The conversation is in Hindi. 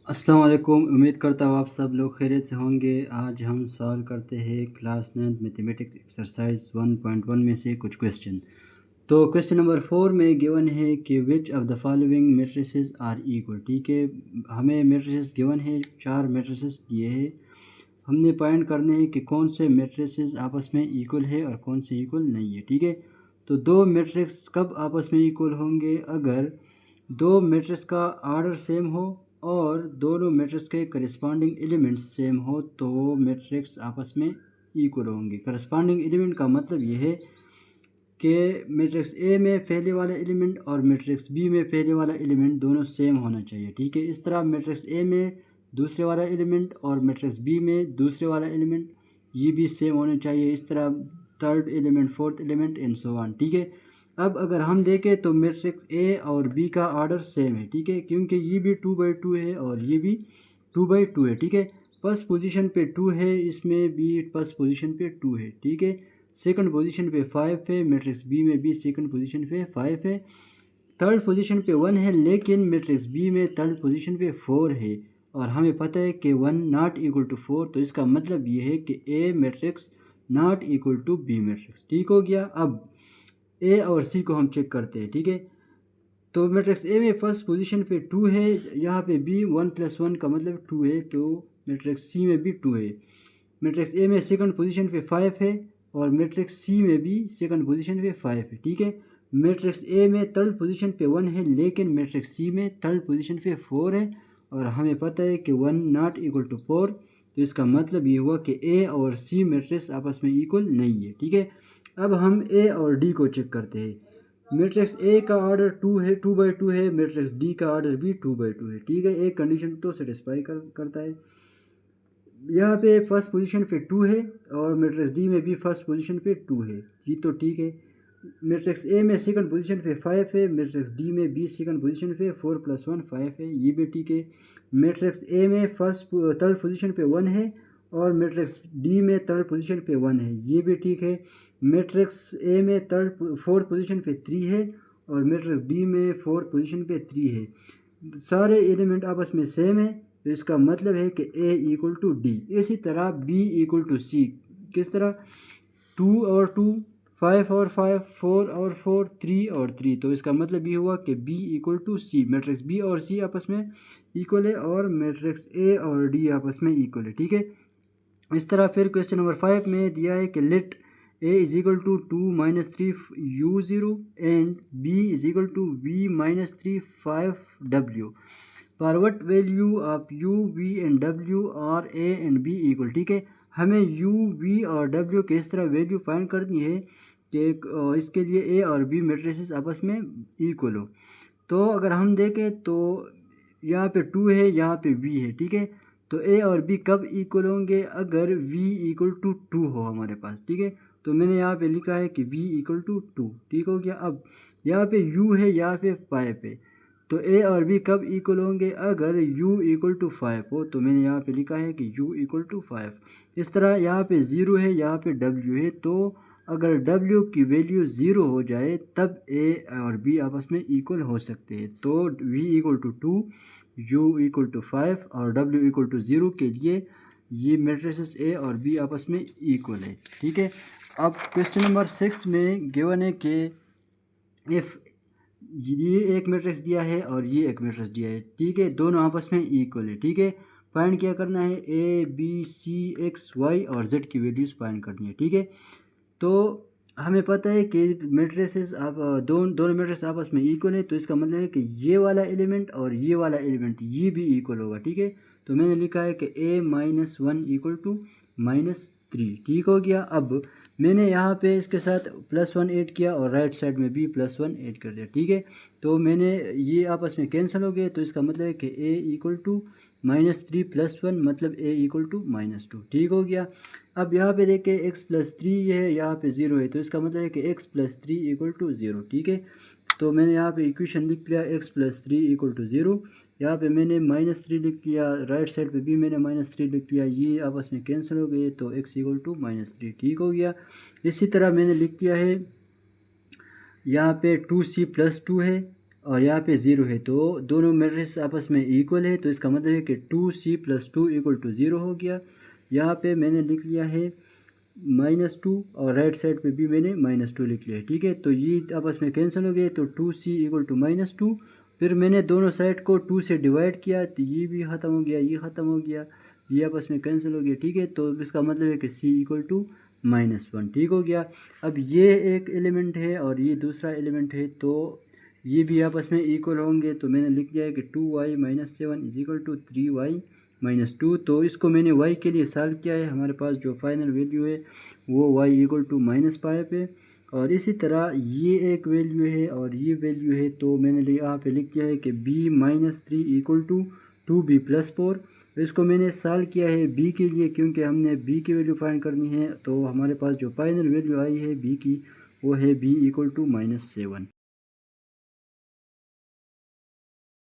अस्सलाम वालेकुम। उम्मीद करता हूँ आप सब लोग खैरियत से होंगे। आज हम सॉल्व करते हैं क्लास 9 मैथमेटिक्स एक्सरसाइज 1.1 में से कुछ क्वेश्चन। तो क्वेश्चन नंबर 4 में गिवन है कि which of the following matrices are equal. ठीक है, हमें मैट्रिसेस गिवन है, 4 मैट्रिसेस दिए हैं। हमने पॉइंट करने हैं कि कौन से मैट्रिसेस आपस में इक्वल है और कौन से इक्वल नहीं है। ठीक है, तो दो मैट्रिक्स कब आपस में इक्वल होंगे? अगर दो मैट्रिक्स का ऑर्डर सेम हो और दोनों मैट्रिक्स के करस्पॉन्डिंग एलिमेंट्स सेम हो तो वो मैट्रिक्स आपस में इक्वल होंगे। करस्पॉन्डिंग एलिमेंट का मतलब ये है कि मैट्रिक्स ए में पहले वाला एलिमेंट और मैट्रिक्स बी में पहले वाला एलिमेंट दोनों सेम होना चाहिए। ठीक है, इस तरह मैट्रिक्स ए में दूसरे वाला एलिमेंट और मैट्रिक्स बी में दूसरे वाला एलिमेंट ये भी सेम होने चाहिए। इस तरह third element, fourth element and so on. ठीक है, अब अगर हम देखें तो मैट्रिक्स ए और बी का ऑर्डर सेम है। ठीक है, क्योंकि ये भी 2/2 है और ये भी 2/2 है। ठीक है, फर्स्ट पोजीशन पे 2 है, इसमें भी फर्स्ट पोजीशन पे 2 है। ठीक है, सेकंड पोजीशन पे 5 है, मैट्रिक्स बी में भी सेकंड पोजीशन पे 5 है। थर्ड पोजीशन पे 1 है, लेकिन मैट्रिक्स बी में थर्ड पोजीशन पे 4 है और हमें पता है कि 1 नॉट इक्वल टू 4। तो इसका मतलब ये है कि A matrix not equal to B matrix. ठीक हो गया। अब ए और सी को हम चेक करते हैं। ठीक है, तो मैट्रिक्स ए में फर्स्ट पोजीशन पे 2 है, यहाँ पे बी 1 + 1 का मतलब 2 है, तो मैट्रिक्स सी में भी 2 है। मैट्रिक्स ए में सेकंड पोजीशन पे 5 है और मैट्रिक्स सी में भी सेकंड पोजीशन पे 5 है। ठीक है, मैट्रिक्स ए में थर्ड पोजीशन पे 1 है, लेकिन मैट्रिक्स सी में थर्ड पोजीशन पे 4 है और हमें पता है कि 1 नॉट इक्वल टू 4। तो इसका मतलब ये हुआ कि ए और सी मैट्रिक्स आपस में इक्वल नहीं है। ठीक है, अब हम ए और डी को चेक करते हैं। मैट्रिक्स ए का ऑर्डर 2 है, 2/2 है, मैट्रिक्स डी का ऑर्डर भी 2/2 है। ठीक है, एक कंडीशन तो सेटिस्फाई करता है। यहाँ पे फर्स्ट पोजीशन पे 2 है और मैट्रिक्स डी में भी फर्स्ट पोजीशन पे 2 है, ये तो ठीक है। मैट्रिक्स ए में सेकंड पोजीशन पे 5 है, मैट्रिक्स डी में भी सेकंड पोजीशन पे 4 + 1 5 है, ये भी ठीक है। मैट्रिक्स ए में थर्ड पोजीशन पे 1 है और मैट्रिक्स डी में थर्ड पोजीशन पे 1 है, ये भी ठीक है। मैट्रिक्स ए में फोर्थ पोजीशन पे 3 है और मैट्रिक्स डी में फोर्थ पोजीशन पे 3 है। सारे एलिमेंट आपस में सेम है, तो इसका मतलब है कि ए इक्वल टू डी। इसी तरह बी इक्वल टू सी। किस तरह? 2 और 2, 5 और 5, 4 और 4, 3 और 3। तो इसका मतलब ये हुआ कि B equal to C. Matrix B और सी आपस में इक्वल है और मैट्रिक्स ए और डी आपस में इक्वल है। ठीक है, इस तरह फिर क्वेश्चन नंबर 5 में दिया है कि let a is equal to 2 - 3 u0 and b is equal to v - 3 5 w for what value of u v and w और a एंड b इक्वल। ठीक है, हमें u v और w के इस तरह वैल्यू फाइंड करनी है कि इसके लिए a और b मैट्रिसेस आपस में इक्वल हो। तो अगर हम देखें तो यहाँ पे 2 है, यहाँ पे v है। ठीक है, तो a और b कब इक्वल होंगे? अगर v इक्वल टू 2 हो हमारे पास। ठीक है, तो मैंने यहाँ पे लिखा है कि v इक्वल टू 2। ठीक हो गया। अब यहाँ पे u है, यहाँ पे 5 है, तो a और b कब इक्वल होंगे? अगर u इक्वल टू 5 हो, तो मैंने यहाँ पे लिखा है कि u इक्वल टू 5। इस तरह यहाँ पे 0 है, यहाँ पे w है, तो अगर w की वैल्यू 0 हो जाए तब a और b आपस में इक्वल हो सकते हैं। तो v equal to 2, u equal to 5 और w इक्वल टू 0 के लिए ये मैट्रिसेस a और b आपस में इक्वल है। ठीक है, अब क्वेश्चन नंबर 6 में गिवन है कि इफ़ ये एक मैट्रिक्स दिया है और ये एक मैट्रिक्स दिया है। ठीक है, दोनों आपस में इक्वल है। ठीक है, फाइंड क्या करना है? A B C X Y और जेड की वैल्यूज़ फाइंड करनी है। ठीक है, तो हमें पता है कि मैट्रिसेस आप दोनों मैट्रिक्स आपस में इक्वल है, तो इसका मतलब है कि ये वाला एलिमेंट और ये वाला एलिमेंट ये भी इक्वल होगा। ठीक है, तो मैंने लिखा है कि a - 1 इक्वल टू -3। ठीक हो गया। अब मैंने यहाँ पे इसके साथ +1 ऐड किया और राइट साइड में भी +1 ऐड कर दिया। ठीक है, तो मैंने ये आपस में कैंसिल हो गए, तो इसका मतलब है कि a इक्वल टू -3 + 1 मतलब a इक्वल टू -2। ठीक हो गया। अब यहाँ पे देखिए x + 3 है, यहाँ पे 0 है, तो इसका मतलब है कि x + 3 इक्वल टू 0। ठीक है, तो मैंने यहाँ पे इक्वेशन लिख लिया x + 3 इक्वल टू 0। यहाँ पे मैंने -3 लिख दिया, राइट साइड पे भी मैंने -3 लिख दिया, ये आपस में कैंसिल हो गए, तो x इक्वल टू -3। ठीक हो गया। इसी तरह मैंने लिख दिया है यहाँ पे 2c + 2 है और यहाँ पे 0 है, तो दोनों मैट्रिक्स आपस में इक्वल है, तो इसका मतलब है कि 2c + 2 = 0 हो गया। यहाँ पे मैंने लिख लिया है -2 और राइट साइड पे भी मैंने -2 लिख लिया है, ठीक है। तो ये आपस में कैंसिल हो गए, तो 2c = -2। फिर मैंने दोनों साइड को 2 से डिवाइड किया, तो ये भी ख़त्म हो गया, ये ख़त्म हो गया, ये आपस में कैंसिल हो गया, ठीक है। तो इसका मतलब है कि c = -1, ठीक हो गया। अब ये एक एलिमेंट है और ये दूसरा एलिमेंट है, तो ये भी आपस में इक्वल होंगे, तो मैंने लिख दिया है कि 2y - 7 = 3y - 2। तो इसको मैंने y के लिए सॉल्व किया है, हमारे पास जो फाइनल वैल्यू है वो y = -5 है। और इसी तरह ये एक वैल्यू है और ये वैल्यू है, तो मैंने यहाँ पे लिख दिया है कि b - 3 = 2b + 4। इसको मैंने सॉल्व किया है b के लिए, क्योंकि हमने b की वैल्यू फाइंड करनी है। तो हमारे पास जो फाइनल वैल्यू आई है b की, वो है b = -7।